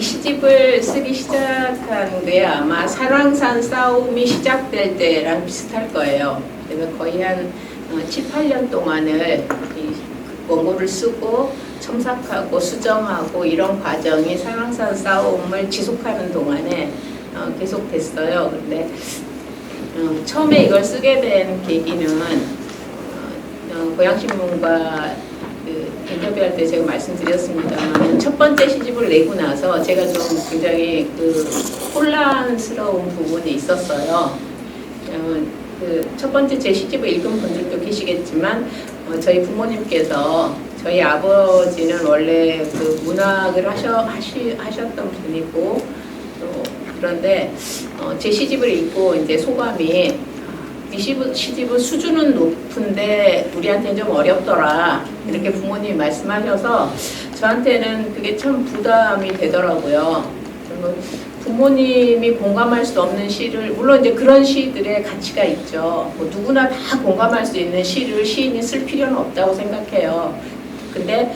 시집을 쓰기 시작한 게 아마 사랑산 싸움이 시작될 때랑 비슷할 거예요. 그래서 거의 한 7, 8년 동안을 이 원고를 쓰고 첨삭하고 수정하고 이런 과정이 사랑산 싸움을 지속하는 동안에 계속됐어요. 근데 처음에 이걸 쓰게 된 계기는 고향신문과 인터뷰할 때 제가 말씀드렸습니다만 첫 번째 시집을 내고 나서 제가 좀 굉장히 혼란스러운 부분이 있었어요. 첫 번째 제 시집을 읽은 분들도 계시겠지만 저희 부모님께서 저희 아버지는 원래 문학을 하셨던 분이고 그런데 제 시집을 읽고 이제 소감이 이 시집은 수준은 높은데 우리한테는 좀 어렵더라 이렇게 부모님이 말씀하셔서 저한테는 그게 참 부담이 되더라고요. 부모님이 공감할 수 없는 시를 물론 이제 그런 시들의 가치가 있죠. 뭐 누구나 다 공감할 수 있는 시를 시인이 쓸 필요는 없다고 생각해요. 근데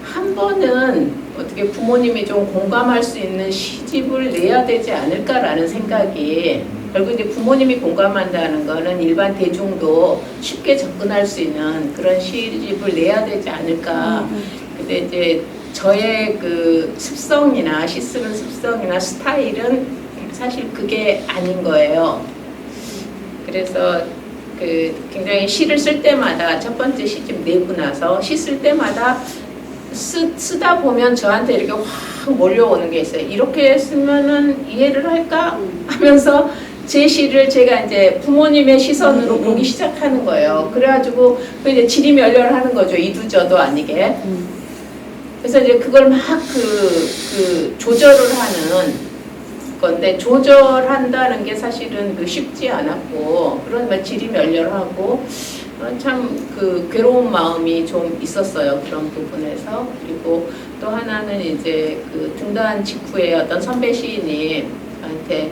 한 번은 어떻게 부모님이 좀 공감할 수 있는 시집을 내야 되지 않을까라는 생각이 결국 이제 부모님이 공감한다는 거는 일반 대중도 쉽게 접근할 수 있는 그런 시집을 내야 되지 않을까. 근데 이제 저의 습성이나 시 쓰는 습성이나 스타일은 사실 그게 아닌 거예요. 그래서 굉장히 시를 쓸 때마다 첫 번째 시집 내고 나서 시 쓸 때마다 쓰다 보면 저한테 이렇게 확 몰려오는 게 있어요. 이렇게 쓰면은 이해를 할까 하면서 제 시를 제가 이제 부모님의 시선으로 보기 시작하는 거예요. 그래가지고 이제 지리멸렬하는 거죠. 이두저도 아니게. 그래서 이제 그걸 막 조절을 하는 건데 조절한다는 게 사실은 쉽지 않았고 그런 막 지리멸렬하고 참 괴로운 마음이 좀 있었어요. 그런 부분에서. 그리고 또 하나는 이제 등단 직후에 어떤 선배 시인이 저한테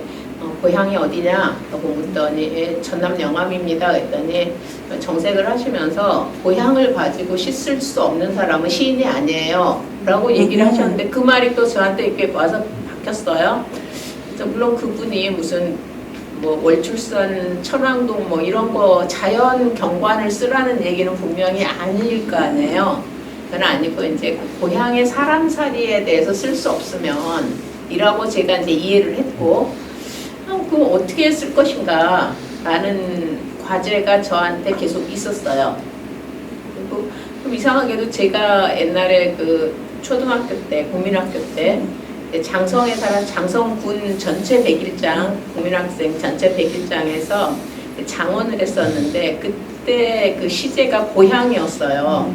고향이 어디냐? 라고 묻더니 전남 영암입니다. 그랬더니 정색을 하시면서 고향을 가지고 시 쓸 수 없는 사람은 시인이 아니에요. 라고 얘기를 하셨는데 그 말이 또 저한테 이렇게 와서 박혔어요. 그래서 물론 그분이 무슨 월출산, 천왕동 이런 거 자연 경관을 쓰라는 얘기는 분명히 아닐 거 아니에요. 그건 아니고 이제 고향의 사람살이에 대해서 쓸 수 없으면 이라고 제가 이제 이해를 했고 그럼 어떻게 쓸 것인가 라는 과제가 저한테 계속 있었어요. 그리고 좀 이상하게도 제가 옛날에 초등학교 때, 국민학교 때 장성에 살아 장성군 전체 100일장, 국민학생 전체 100일장에서 장원을 했었는데 그때 시제가 고향이었어요.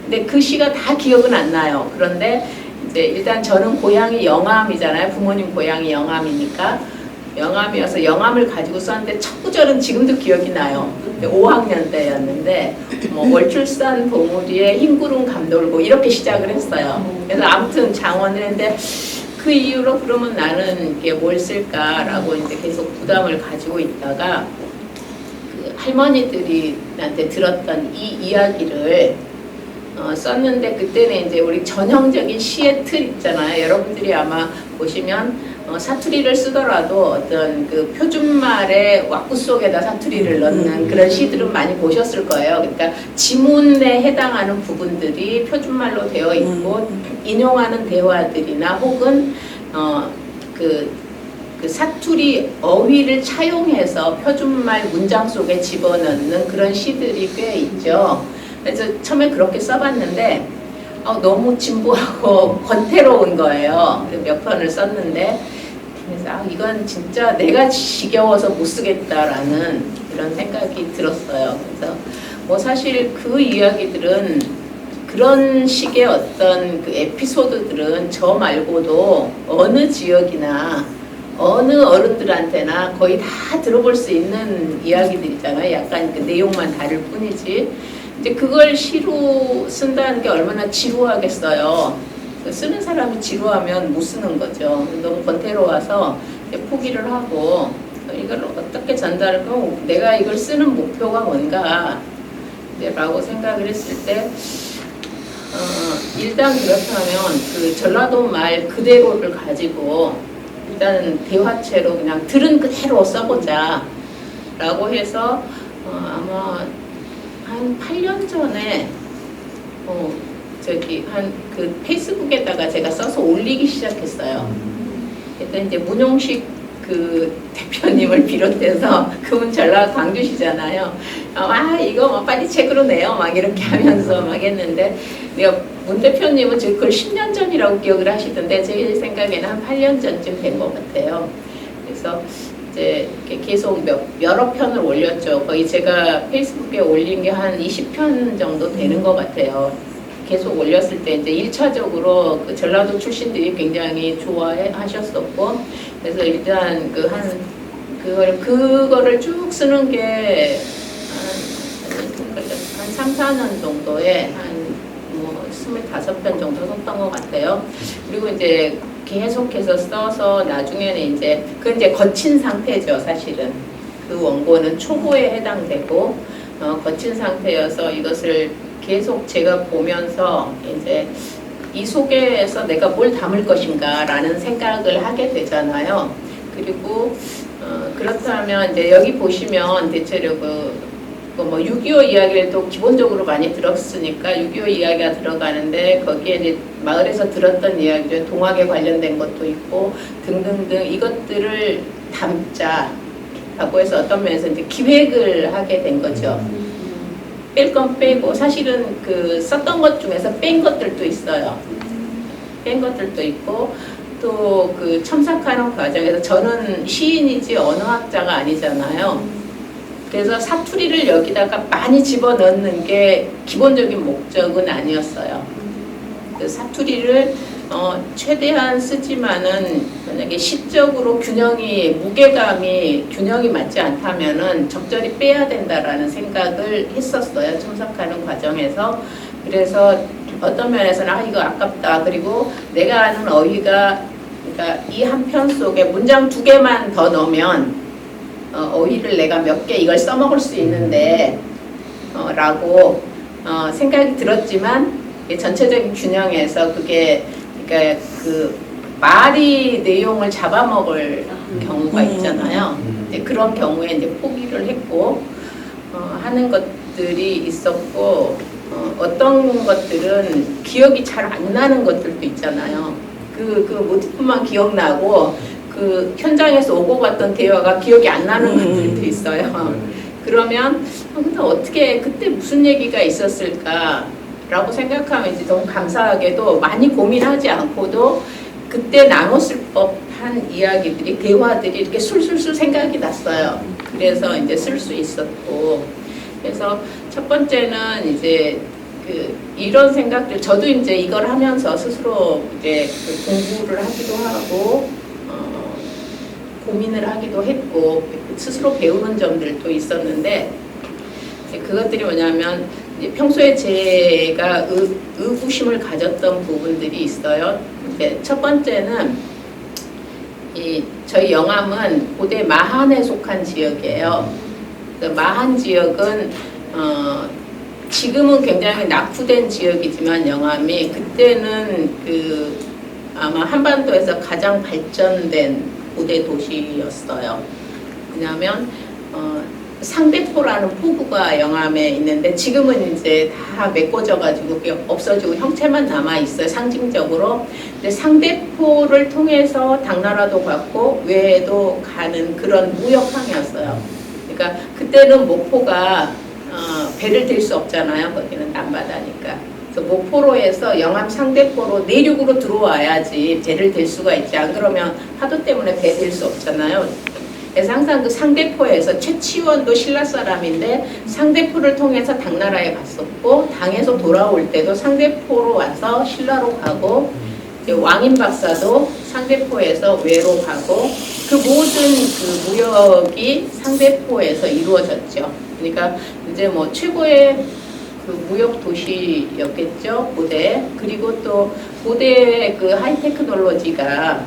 근데 그 시가 다 기억은 안 나요. 그런데 이제 일단 저는 고향이 영암이잖아요. 부모님 고향이 영암이니까 영암이어서 영암을 가지고 썼는데 첫 구절은 지금도 기억이 나요. 5학년 때였는데 월출산 봉우리에 흰구름 감돌고 이렇게 시작을 했어요. 그래서 아무튼 장원을 했는데 그 이후로 그러면 나는 이게 뭘 쓸까라고 이제 계속 부담을 가지고 있다가 할머니들이 나한테 들었던 이 이야기를 썼는데 그때는 이제 우리 전형적인 시의 틀 있잖아요. 여러분들이 아마 보시면 사투리를 쓰더라도 어떤 표준말의 왁구 속에다 사투리를 넣는 그런 시들은 많이 보셨을 거예요. 그러니까 지문에 해당하는 부분들이 표준말로 되어 있고 인용하는 대화들이나 혹은 사투리 어휘를 차용해서 표준말 문장 속에 집어넣는 그런 시들이 꽤 있죠. 그래서 처음에 그렇게 써봤는데 너무 진부하고 권태로운 거예요. 몇 편을 썼는데 그래서 이건 진짜 내가 지겨워서 못 쓰겠다라는 이런 생각이 들었어요. 그래서 사실 그 이야기들은 그런 식의 어떤 에피소드들은 저 말고도 어느 지역이나 어느 어른들한테나 거의 다 들어볼 수 있는 이야기들이잖아요. 약간 내용만 다를 뿐이지. 이제 그걸 시로 쓴다는 게 얼마나 지루하겠어요. 쓰는 사람이 지루하면 못 쓰는 거죠. 너무 권태로워서 포기를 하고 이걸 어떻게 전달을 하고 내가 이걸 쓰는 목표가 뭔가 라고 생각을 했을 때 일단 그렇다면 그 전라도 말 그대로를 가지고 일단 대화체로 그냥 들은 그대로 써보자 라고 해서 아마 한 8년 전에 저기 한 그 페이스북에다가 제가 써서 올리기 시작했어요. 일단 이제 문용식 그 대표님을 비롯해서 그분 전라도 광주시잖아요. 이거 뭐 빨리 책으로 내요 막 이렇게 하면서 막 했는데 문 대표님은 지금 그걸 10년 전이라고 기억을 하시던데 제 생각에는 한 8년 전쯤 된 것 같아요. 그래서 이제 계속 여러 편을 올렸죠. 거의 제가 페이스북에 올린 게 한 20편 정도 되는 것 같아요. 계속 올렸을 때 이제 1차적으로 그 전라도 출신들이 굉장히 좋아해 하셨었고, 그래서 일단 그거를 쭉 쓰는 게 한 3, 4년 정도에 한 25편 정도 썼던 것 같아요. 그리고 이제 계속해서 써서 나중에는 그건 이제 거친 상태죠, 사실은. 그 원고는 초보에 해당되고, 거친 상태여서 이것을 계속 제가 보면서 이제 이 속에서 내가 뭘 담을 것인가라는 생각을 하게 되잖아요. 그리고 그렇다면 이제 여기 보시면 대체로 뭐 6.25 이야기를 또 기본적으로 많이 들었으니까 6.25 이야기가 들어가는데 거기에 이제 마을에서 들었던 이야기들, 동학에 관련된 것도 있고 등등등 이것들을 담자라고 해서 어떤 면에서 이제 기획을 하게 된 거죠. 뺄 건 빼고 사실은 그 썼던 것 중에서 뺀 것들도 있어요. 뺀 것들도 있고 또 그 첨삭하는 과정에서 저는 시인이지 언어학자가 아니잖아요. 그래서 사투리를 여기다가 많이 집어넣는 게 기본적인 목적은 아니었어요. 그 사투리를 최대한 쓰지만은 만약에 시적으로 무게감이 균형이 맞지 않다면은 적절히 빼야 된다라는 생각을 했었어요. 첨삭하는 과정에서. 그래서 어떤 면에서는 이거 아깝다. 그리고 내가 아는 어휘가 그러니까 이 한 편 속에 문장 2개만 더 넣으면 어휘를 내가 몇 개 이걸 써먹을 수 있는데 라고 생각이 들었지만 전체적인 균형에서 그게 그러니까 그 말이 내용을 잡아먹을 경우가 있잖아요. 이제 그런 경우에 이제 포기를 했고 하는 것들이 있었고 어떤 것들은 기억이 잘 안 나는 것들도 있잖아요. 그 모티프만 기억나고 그 현장에서 오고 갔던 대화가 기억이 안 나는 것들도 있어요. 그러면 근데 어떻게 그때 무슨 얘기가 있었을까? 라고 생각하면 이제 너무 감사하게도 많이 고민하지 않고도 그때 나눴을 법한 이야기들이, 대화들이 이렇게 술술술 생각이 났어요. 그래서 이제 쓸 수 있었고. 그래서 첫 번째는 이제 이런 생각들, 저도 이제 이걸 하면서 스스로 이제 공부를 하기도 하고, 고민을 하기도 했고, 스스로 배우는 점들도 있었는데, 그것들이 뭐냐면, 평소에 제가 의구심을 가졌던 부분들이 있어요. 첫 번째는 저희 영암은 고대 마한에 속한 지역이에요. 마한 지역은 지금은 굉장히 낙후된 지역이지만 영암이 그때는 아마 한반도에서 가장 발전된 고대 도시였어요. 왜냐하면 상대포라는 포구가 영암에 있는데 지금은 이제 다 메꿔져가지고 없어지고 형체만 남아있어요, 상징적으로. 근데 상대포를 통해서 당나라도 갔고 외에도 가는 그런 무역항이었어요. 그러니까 그때는 목포가 배를 댈 수 없잖아요. 거기는 남바다니까. 그래서 목포로에서 영암 상대포로 내륙으로 들어와야지 배를 댈 수가 있지. 안 그러면 파도 때문에 배 댈 수 없잖아요. 그래서 항상 그 상대포에서 최치원도 신라 사람인데 상대포를 통해서 당나라에 갔었고 당에서 돌아올 때도 상대포로 와서 신라로 가고 왕인 박사도 상대포에서 외로 가고 그 모든 그 무역이 상대포에서 이루어졌죠. 그러니까 이제 뭐 최고의 그 무역 도시였겠죠, 고대. 그리고 또 고대의 그 하이테크놀로지가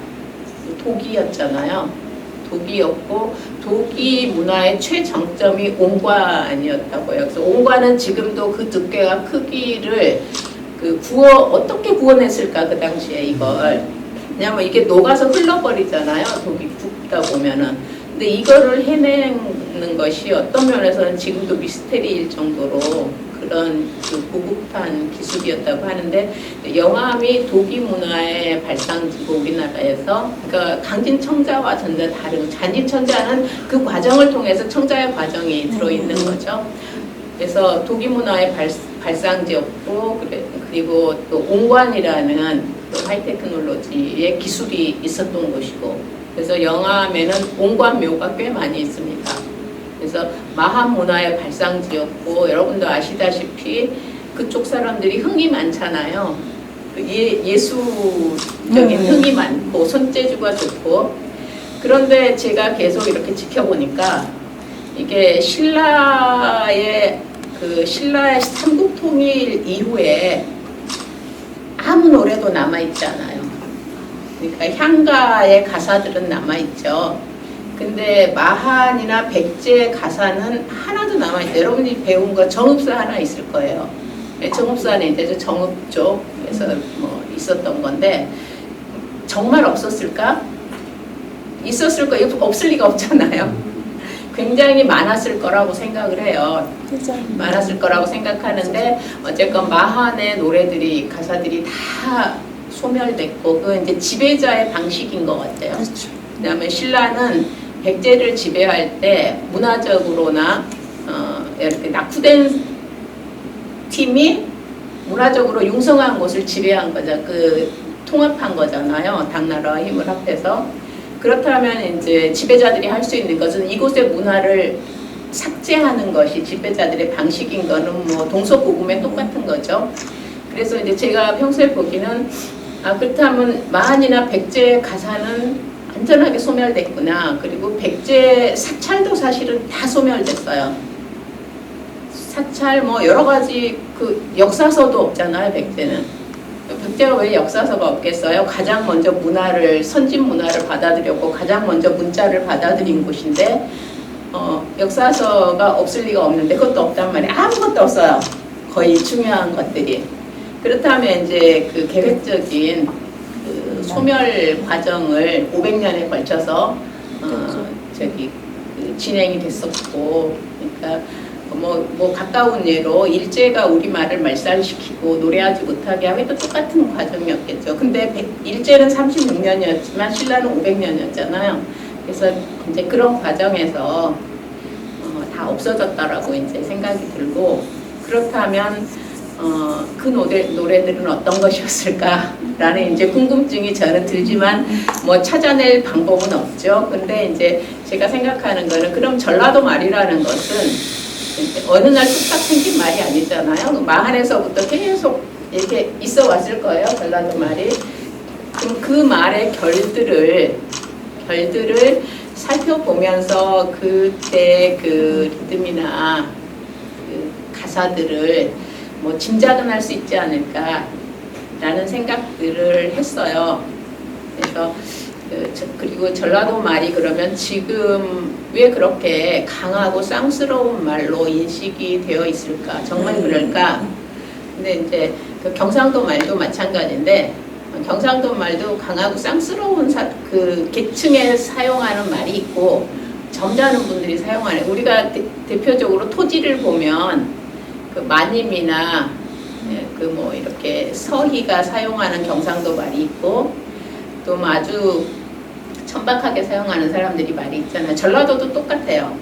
도기였잖아요. 도기였고 도기 문화의 최정점이 옹관이었다고요. 그래서 옹관은 지금도 그 두께와 크기를 어떻게 구워냈을까 그 당시에 이걸. 왜냐면 이게 녹아서 흘러버리잖아요. 독이 굽다 보면은. 근데 이거를 해내는 것이 어떤 면에서는 지금도 미스테리일 정도로 그런 그 고급한 기술이었다고 하는데, 영암이 도기 문화의 발상지고 우리나라에서, 그러니까 강진 청자와 전혀 다른, 잔진 청자는 그 과정을 통해서 청자의 과정이 들어있는 거죠. 그래서 도기 문화의 발상지였고, 그리고 또 옹관이라는 또 하이테크놀로지의 기술이 있었던 곳이고, 그래서 영암에는 옹관묘가 꽤 많이 있습니다. 그래서 마한 문화의 발상지였고, 여러분도 아시다시피 그쪽 사람들이 흥이 많잖아요. 예수적인 흥이 많고 손재주가 좋고. 그런데 제가 계속 이렇게 지켜보니까 이게 신라의 삼국통일 이후에 아무 노래도 남아있지 않아요. 그러니까 향가의 가사들은 남아있죠. 근데 마한이나 백제 가사는 하나도 남아있어요. 여러분이 배운 거 정읍사 하나 있을 거예요. 정읍사는 이제 정읍 쪽에서 뭐 있었던 건데, 정말 없었을까? 있었을 거, 없을 리가 없잖아요. 굉장히 많았을 거라고 생각을 해요. 많았을 거라고 생각하는데, 어쨌건 마한의 노래들이, 가사들이 다 소멸됐고, 그 이제 지배자의 방식인 것 같아요. 그 다음에 신라는 백제를 지배할 때 문화적으로나 이렇게 낙후된 팀이 문화적으로 융성한 곳을 지배한 거죠. 통합한 거잖아요. 당나라와 힘을 합해서. 그렇다면 이제 지배자들이 할 수 있는 것은 이곳의 문화를 삭제하는 것이 지배자들의 방식인 거는 뭐 동서고금에 똑같은 거죠. 그래서 이제 제가 평소에 보기는, 그렇다면 마한이나 백제 가사는 완전하게 소멸됐구나. 그리고 백제 사찰도 사실은 다 소멸됐어요. 사찰 뭐 여러 가지 역사서도 없잖아요. 백제는. 백제가 왜 역사서가 없겠어요? 가장 먼저 선진 문화를 받아들였고 가장 먼저 문자를 받아들인 곳인데, 역사서가 없을 리가 없는데 그것도 없단 말이에요. 아무것도 없어요. 거의 중요한 것들이. 그렇다면 이제 그 계획적인 소멸 과정을 500년에 걸쳐서 진행이 됐었고, 그러니까 뭐 가까운 예로 일제가 우리말을 말살시키고 노래하지 못하게 하기도 똑같은 과정이었겠죠. 근데 일제는 36년이었지만 신라는 500년이었잖아요. 그래서 이제 그런 과정에서 다 없어졌다라고 이제 생각이 들고, 그렇다면 그 노래들은 어떤 것이었을까라는 이제 궁금증이 저는 들지만 뭐 찾아낼 방법은 없죠. 근데 이제 제가 생각하는 거는, 그럼 전라도 말이라는 것은 어느 날 뚝딱 생긴 말이 아니잖아요. 마한에서부터 계속 이렇게 있어 왔을 거예요. 전라도 말이. 그럼 그 말의 결들을 살펴보면서 그때 그 리듬이나 그 가사들을 뭐 짐작은 할 수 있지 않을까라는 생각들을 했어요. 그래서 그리고 전라도 말이 그러면 지금 왜 그렇게 강하고 쌍스러운 말로 인식이 되어 있을까? 정말 그럴까? 근데 이제 그 경상도 말도 마찬가지인데, 경상도 말도 강하고 쌍스러운 그 계층에 사용하는 말이 있고 점잖은 분들이 사용하는, 우리가 대표적으로 토지를 보면 그 마님이나 그 뭐 이렇게 서희가 사용하는 경상도 말이 있고, 또 아주 천박하게 사용하는 사람들이 말이 있잖아요. 전라도도 똑같아요.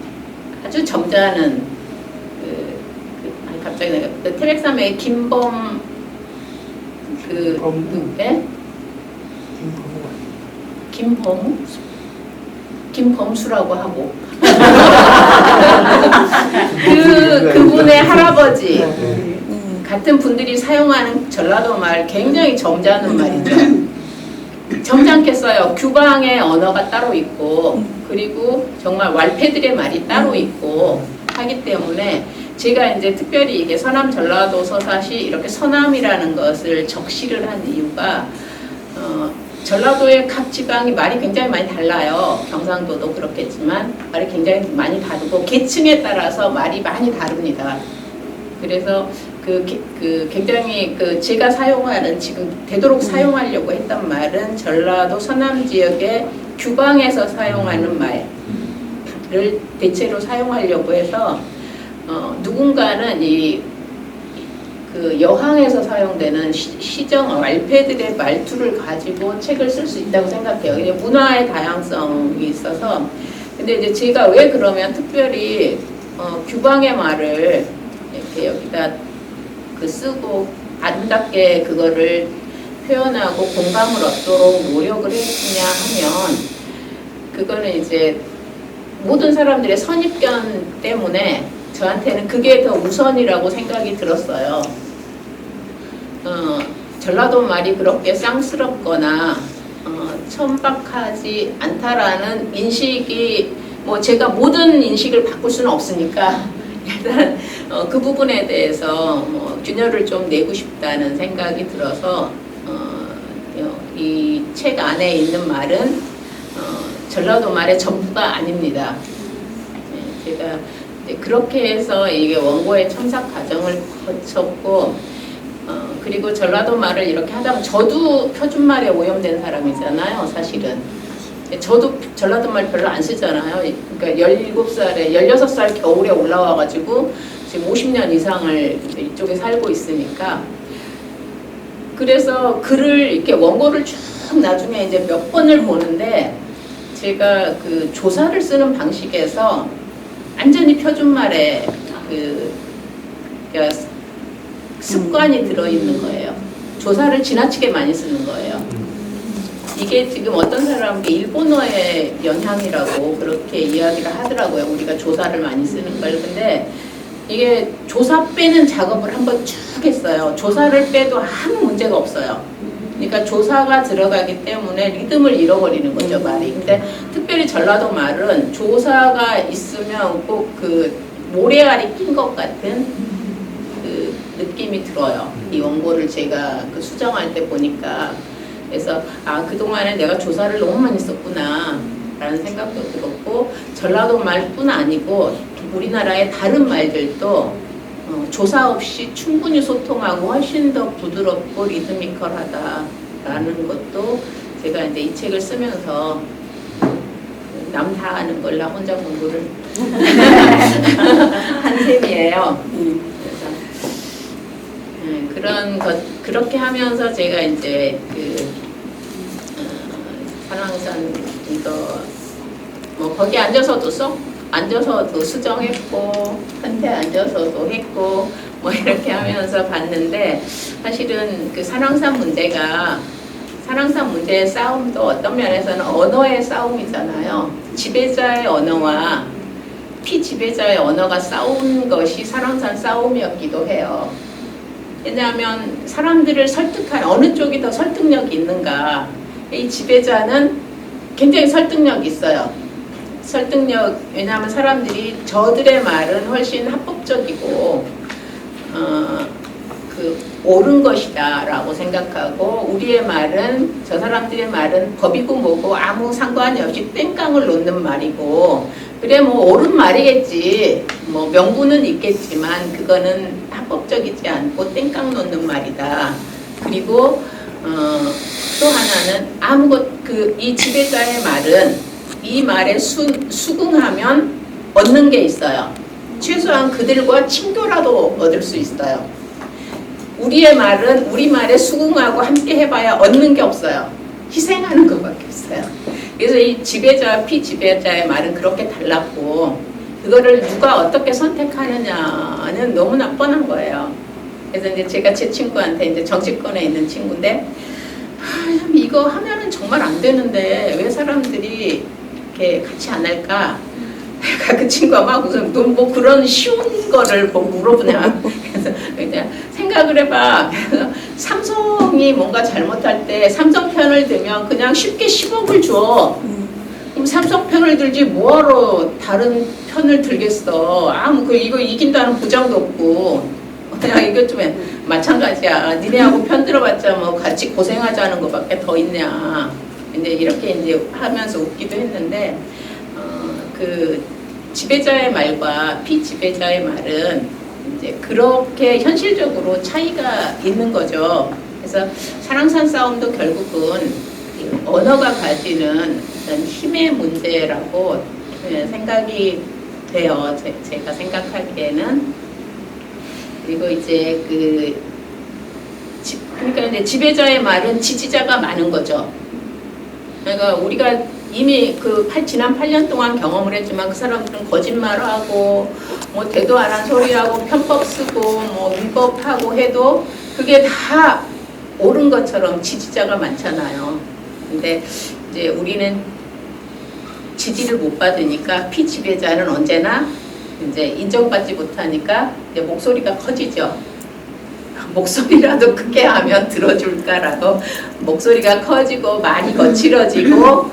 아주 점잖은 갑자기 내가 태백산의 김범 김범수라고 하고 그분의 할아버지 같은 분들이 사용하는 전라도 말 굉장히 점잖은 말이죠. 점잖게 써요. 규방의 언어가 따로 있고, 그리고 정말 왈패들의 말이 따로 있고 하기 때문에, 제가 이제 특별히 이게 서남 전라도 서사시 이렇게 서남이라는 것을 적시를 한 이유가, 전라도의 각 지방이 말이 굉장히 많이 달라요. 경상도도 그렇겠지만 말이 굉장히 많이 다르고 계층에 따라서 말이 많이 다릅니다. 그래서 굉장히 제가 사용하는 지금 되도록 사용하려고 했던 말은 전라도 서남 지역의 규방에서 사용하는 말을 대체로 사용하려고 해서 누군가는 그 여항에서 사용되는 시정 말패들의 말투를 가지고 책을 쓸 수 있다고 생각해요. 문화의 다양성이 있어서. 근데 이제 제가 왜 그러면 특별히 규방의 말을 이렇게 여기다 쓰고 아름답게 그거를 표현하고 공감을 얻도록 노력을 했느냐 하면, 그거는 이제 모든 사람들의 선입견 때문에 저한테는 그게 더 우선이라고 생각이 들었어요. 전라도 말이 그렇게 쌍스럽거나 천박하지 않다라는 인식이, 뭐 제가 모든 인식을 바꿀 수는 없으니까 일단 그 부분에 대해서 균열을 좀 내고 싶다는 생각이 들어서 이 책 안에 있는 말은 전라도 말의 전부가 아닙니다. 제가 그렇게 해서 이게 원고의 첨삭 과정을 거쳤고, 그리고 전라도 말을 이렇게 하다 보면 저도 표준말에 오염된 사람이잖아요, 사실은. 저도 전라도 말 별로 안 쓰잖아요. 그러니까 17살에, 16살 겨울에 올라와가지고 지금 50년 이상을 이쪽에 살고 있으니까. 그래서 글을 이렇게 원고를 쭉 나중에 이제 몇 번을 보는데, 제가 그 조사를 쓰는 방식에서 완전히 표준말에 그러니까 습관이 들어있는 거예요. 조사를 지나치게 많이 쓰는 거예요. 이게 지금 어떤 사람은 일본어의 영향이라고 그렇게 이야기를 하더라고요. 우리가 조사를 많이 쓰는 걸. 근데 이게 조사 빼는 작업을 한번 쭉 했어요. 조사를 빼도 아무 문제가 없어요. 그러니까 조사가 들어가기 때문에 리듬을 잃어버리는 거죠, 말이. 근데 특별히 전라도 말은 조사가 있으면 꼭 그 모래알이 낀 것 같은 그 느낌이 들어요. 이 원고를 제가 수정할 때 보니까. 그래서 그동안에 내가 조사를 너무 많이 썼구나 라는 생각도 들었고, 전라도 말뿐 아니고 우리나라의 다른 말들도 조사 없이 충분히 소통하고 훨씬 더 부드럽고 리드미컬하다라는 것도 제가 이제 이 책을 쓰면서 남 다 아는 걸 나 혼자 공부를 한 셈이에요. 그래서 그런 것, 그렇게 하면서 제가 이제 산왕산 이거 뭐 거기 앉아서도 수정했고, 한테 앉아서도 했고, 뭐 이렇게 하면서 봤는데, 사실은 그 산왕산 문제의 싸움도 어떤 면에서는 언어의 싸움이잖아요. 지배자의 언어와 피지배자의 언어가 싸운 것이 산왕산 싸움이었기도 해요. 왜냐하면 사람들을 설득한 어느 쪽이 더 설득력이 있는가. 이 지배자는 굉장히 설득력이 있어요. 왜냐하면 사람들이 저들의 말은 훨씬 합법적이고 옳은 것이다 라고 생각하고, 우리의 말은, 저 사람들의 말은 법이고 뭐고 아무 상관이 없이 땡깡을 놓는 말이고, 그래 뭐 옳은 말이겠지, 뭐 명분은 있겠지만 그거는 합법적이지 않고 땡깡 놓는 말이다. 그리고 또 하나는 이 지배자의 말은 이 말에 수긍하면 얻는 게 있어요. 최소한 그들과 친교라도 얻을 수 있어요. 우리의 말은 우리 말에 수긍하고 함께 해봐야 얻는 게 없어요. 희생하는 것밖에 없어요. 그래서 이 지배자와 피지배자의 말은 그렇게 달랐고, 그거를 누가 어떻게 선택하느냐는 너무나 뻔한 거예요. 그래서 이제 제가 제 친구한테, 이제 정치권에 있는 친구인데, 이거 하면은 정말 안 되는데 왜 사람들이 이렇게 같이 안 할까? 그 친구가 막 무슨 뭐 그런 쉬운 거를 뭐 물어보냐. 그래서 그냥 생각을 해봐. 그래서 삼성이 뭔가 잘못할 때 삼성 편을 들면 그냥 쉽게 10억을 줘. 그럼 삼성 편을 들지 뭐하러 다른 편을 들겠어. 이거 이긴다는 보장도 없고. 그냥 이거 좀 마찬가지야. 니네하고 편 들어봤자 뭐 같이 고생하자는 것밖에 더 있냐. 이제 이렇게 이제 하면서 웃기도 했는데, 그 지배자의 말과 피지배자의 말은 이제 그렇게 현실적으로 차이가 있는 거죠. 그래서 사랑산 싸움도 결국은 언어가 가지는 어떤 힘의 문제라고 생각이 돼요. 제가 생각하기에는. 그리고 이제 그러니까 이제 지배자의 말은 지지자가 많은 거죠. 그러니까 우리가 이미 지난 8년 동안 경험을 했지만 그 사람들은 거짓말을 하고 뭐 대도 안 한 소리하고 편법 쓰고 뭐 위법하고 해도 그게 다 옳은 것처럼 지지자가 많잖아요. 근데 이제 우리는 지지를 못 받으니까 피지배자는 언제나 이제 인정받지 못하니까 이제 목소리가 커지죠. 목소리라도 크게 하면 들어줄까라고 목소리가 커지고 말이 거칠어지고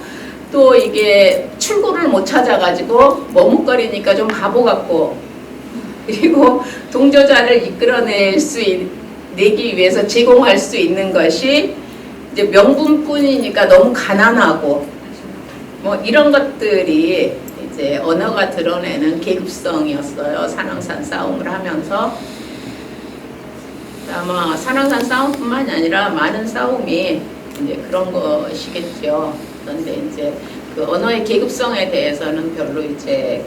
또 이게 출구를 못 찾아가지고 머뭇거리니까 좀 바보 같고 그리고 동조자를 내기 위해서 제공할 수 있는 것이 이제 명분뿐이니까 너무 가난하고 뭐 이런 것들이 이제 언어가 드러내는 계급성이었어요. 산왕산 싸움을 하면서 아마 산왕산 싸움뿐만이 아니라 많은 싸움이 이제 그런 것이겠죠. 그런데 이제 그 언어의 계급성에 대해서는 별로 이제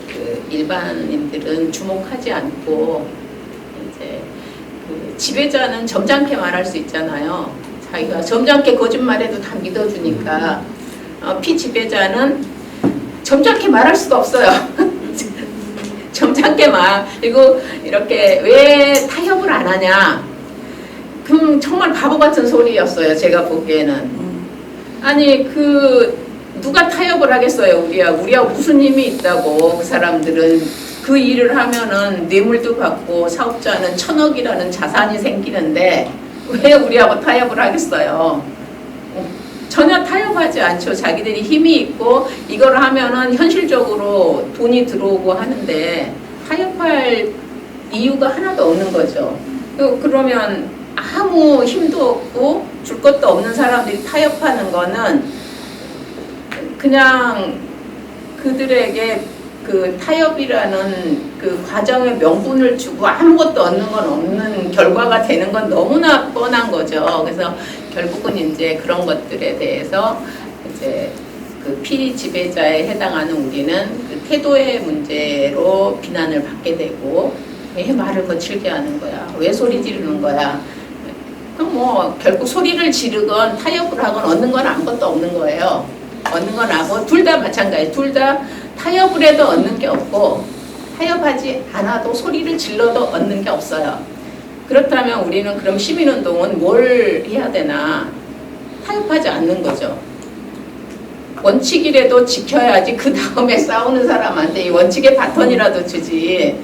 일반인들은 주목하지 않고 이제 지배자는 점잖게 말할 수 있잖아요. 자기가 점잖게 거짓말해도 다 믿어주니까 피지배자는 점잖게 말할 수가 없어요. 점잖게 그리고 이렇게 왜 타협을 안 하냐. 그럼 정말 바보 같은 소리였어요. 제가 보기에는. 아니 누가 타협을 하겠어요. 우리하고 무슨 힘이 있다고. 그 사람들은 그 일을 하면은 뇌물도 받고 사업자는 1000억이라는 자산이 생기는데 왜 우리하고 타협을 하겠어요. 전혀 타협하지 않죠. 자기들이 힘이 있고 이걸 하면은 현실적으로 돈이 들어오고 하는데 타협할 이유가 하나도 없는 거죠. 그러면 아무 힘도 없고 줄 것도 없는 사람들이 타협하는 거는 그냥 그들에게 그 타협이라는 그 과정의 명분을 주고 아무것도 얻는 건 없는 결과가 되는 건 너무나 뻔한 거죠. 그래서 결국은 이제 그런 것들에 대해서 이제 그 피지배자에 해당하는 우리는 그 태도의 문제로 비난을 받게 되고 왜 말을 거칠게 하는 거야? 왜 소리 지르는 거야? 그럼 뭐 결국 소리를 지르건 타협을 하건 얻는 건 아무것도 없는 거예요. 얻는 건 하고 둘 다 마찬가지. 둘 다 타협을 해도 얻는 게 없고 타협하지 않아도 소리를 질러도 얻는 게 없어요. 그렇다면 우리는 그럼 시민운동은 뭘 해야 되나? 타협하지 않는 거죠. 원칙이라도 지켜야지 그 다음에 싸우는 사람한테 이 원칙의 바톤이라도 주지.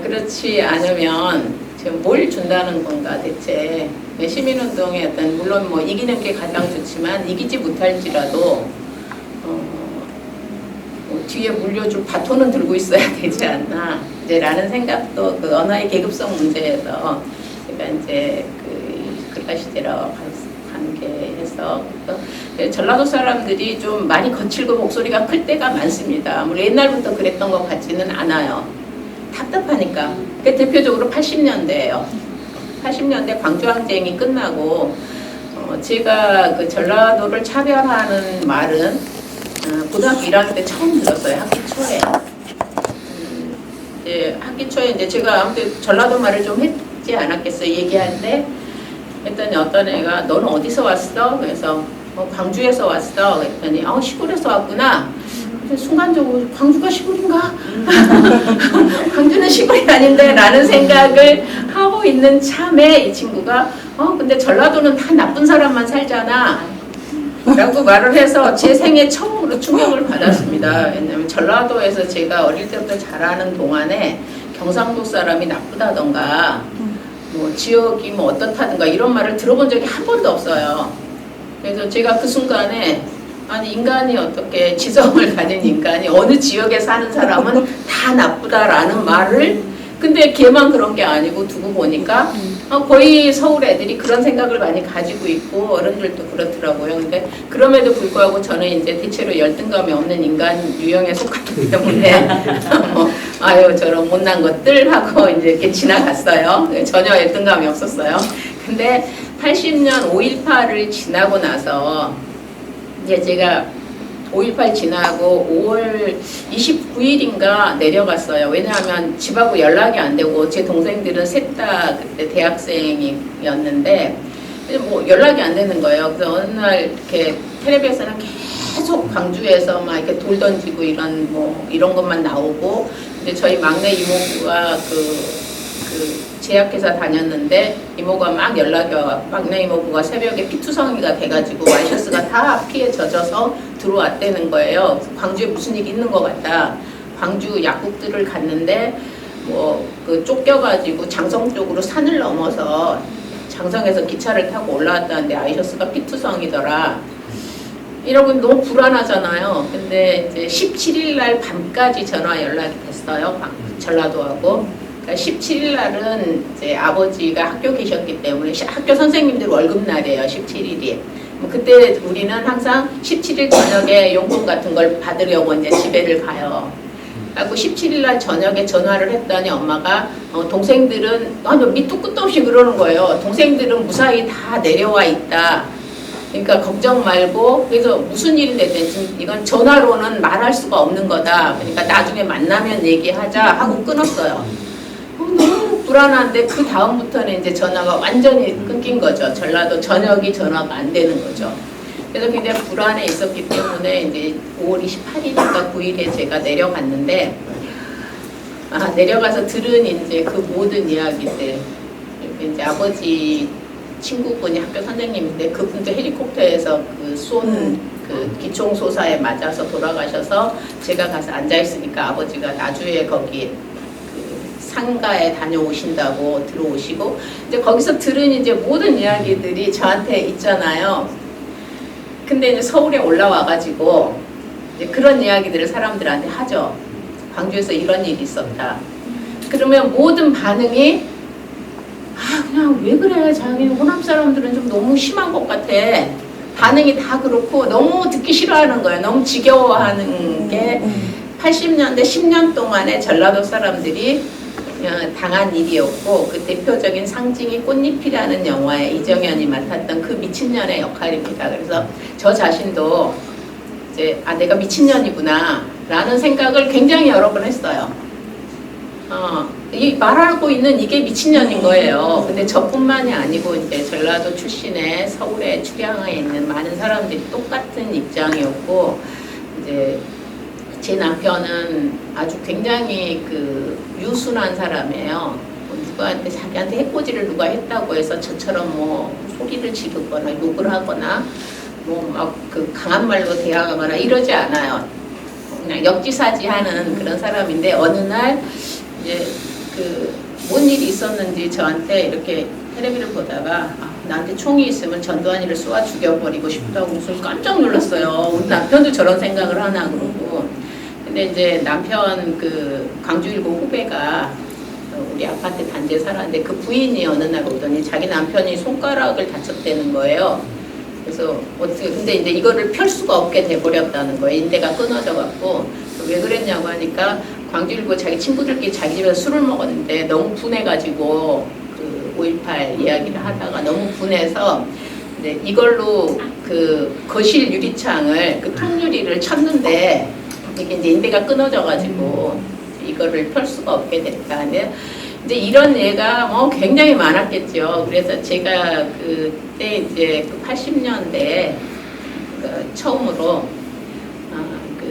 그렇지 않으면 지금 뭘 준다는 건가 대체. 시민운동의 어떤 물론 뭐 이기는 게 가장 좋지만 이기지 못할지라도 뭐 뒤에 물려줄 바톤은 들고 있어야 되지 않나 이제 라는 생각도 그 언어의 계급성 문제에서 제가 이제 그가 시대라고 관계해서 전라도 사람들이 좀 많이 거칠고 목소리가 클 때가 많습니다. 아무리 옛날부터 그랬던 것 같지는 않아요. 답답하니까. 그 대표적으로 80년대예요. 80년대 광주항쟁이 끝나고 제가 그 전라도를 차별하는 말은 고등학교 1학년 때 처음 들었어요. 학기 초에. 이제 학기 초에 이제 제가 아무튼 전라도 말을 좀 했지 않았겠어요. 얘기할 때. 했더니 어떤 애가 너는 어디서 왔어? 그래서 광주에서 왔어. 그랬더니 시골에서 왔구나. 순간적으로 광주가 시골인가? 광주는 시골이 아닌데 라는 생각을 하고 있는 참에 이 친구가 근데 전라도는 다 나쁜 사람만 살잖아 라고 말을 해서 제 생애 처음으로 충격을 받았습니다. 왜냐면 전라도에서 제가 어릴 때부터 자라는 동안에 경상도 사람이 나쁘다던가 뭐 지역이 뭐 어떻다든가 이런 말을 들어본 적이 한 번도 없어요. 그래서 제가 그 순간에 아니 인간이 어떻게 지성을 가진 인간이 어느 지역에 사는 사람은 다 나쁘다라는 말을 근데 걔만 그런 게 아니고 두고 보니까 거의 서울 애들이 그런 생각을 많이 가지고 있고 어른들도 그렇더라고요. 근데 그럼에도 불구하고 저는 이제 대체로 열등감이 없는 인간 유형에 속하기 때문에 아유 저런 못난 것들 하고 이제 이렇게 지나갔어요. 전혀 열등감이 없었어요. 근데 80년 5.18을 지나고 나서 이제 제가 5.18 지나고 5월 29일인가 내려갔어요. 왜냐하면 집하고 연락이 안 되고 제 동생들은 셋 다 그때 대학생이었는데 뭐 연락이 안 되는 거예요. 그래서 어느 날 이렇게 텔레비에서는 계속 광주에서 막 이렇게 돌 던지고 이런 것만 나오고 근데 저희 막내 이모부가 그 제약회사 다녔는데 이모가 막 연락이 와 막내 이모부가 새벽에 피투성이가 돼가지고 와이셔츠가 다 피에 젖어서 들어왔다는 거예요. 광주에 무슨 일이 있는 것 같다. 광주 약국들을 갔는데 그 쫓겨가지고 장성 쪽으로 산을 넘어서 장성에서 기차를 타고 올라왔다는데 아이셔츠가 피투성이더라. 이러고 너무 불안하잖아요. 근데 이제 17일 날 밤까지 전화 연락이 됐어요. 전라도하고. 17일 날은 이제 아버지가 학교 계셨기 때문에 학교 선생님들 월급 날이에요. 17일이. 그때 우리는 항상 17일 저녁에 용돈 같은 걸 받으려고 이제 집에를 가요. 그래서 17일 날 저녁에 전화를 했더니 엄마가 동생들은 밑도 끝도 없이 그러는 거예요. 동생들은 무사히 다 내려와 있다. 그러니까 걱정 말고 그래서 무슨 일이 됐든 이건 전화로는 말할 수가 없는 거다. 그러니까 나중에 만나면 얘기하자 하고 끊었어요. 너무 불안한데 그 다음부터는 이제 전화가 완전히 끊긴 거죠. 전라도 전역이 전화가 안 되는 거죠. 그래서 굉장히 불안해 있었기 때문에 이제 5월 28일인가 9일에 제가 내려갔는데 내려가서 들은 이제 그 모든 이야기들 이제 아버지 친구분이 학교 선생님인데 그분도 헬리콥터에서 그 기총소사에 맞아서 돌아가셔서 제가 가서 앉아 있으니까 아버지가 나주에 거기 상가에 다녀오신다고 들어오시고 이제 거기서 들은 이제 모든 이야기들이 저한테 있잖아요. 근데 이제 서울에 올라와가지고 이제 그런 이야기들을 사람들한테 하죠. 광주에서 이런 일이 있었다. 그러면 모든 반응이 그냥 왜 그래 자기는 호남 사람들은 좀 너무 심한 것 같아. 반응이 다 그렇고 너무 듣기 싫어하는 거예요. 너무 지겨워하는 게 80년대 10년 동안에 전라도 사람들이 당한 일이었고 그 대표적인 상징이 꽃잎이라는 영화에 이정현이 맡았던 그 미친년의 역할입니다. 그래서 저 자신도 이제 내가 미친년이구나 라는 생각을 굉장히 여러 번 했어요. 이 말하고 있는 이게 미친년인 거예요. 근데 저뿐만이 아니고 이제 전라도 출신의 서울에 출향해 있는 많은 사람들이 똑같은 입장이었고 이제 제 남편은 아주 굉장히 유순한 사람이에요. 누구한테 자기한테 해코지를 누가 했다고 해서 저처럼 소리를 지르거나 욕을 하거나 막 강한 말로 대항하거나 이러지 않아요. 그냥 역지사지하는 그런 사람인데 어느 날 이제 뭔 일이 있었는지 저한테 이렇게 텔레비를 보다가 나한테 총이 있으면 전두환이를 쏘아 죽여버리고 싶다고 무슨 깜짝 놀랐어요. 우리 남편도 저런 생각을 하나 그러고. 근데 이제 남편 광주일보 후배가 우리 아파트 단지에 살았는데 그 부인이 어느 날 오더니 자기 남편이 손가락을 다쳤다는 거예요. 그래서 근데 이제 이거를 펼 수가 없게 돼버렸다는 거예요. 인대가 끊어져 갖고 왜 그랬냐고 하니까 광주일보 자기 친구들끼리 자기 집에서 술을 먹었는데 너무 분해가지고 5.18 이야기를 하다가 너무 분해서 이제 이걸로 거실 유리창을 통유리를 쳤는데 이게 이제 인대가 끊어져가지고 이거를 펼 수가 없게 됐다. 이제 이런 예가 굉장히 많았겠죠. 그래서 제가 그때 이제 80년대 처음으로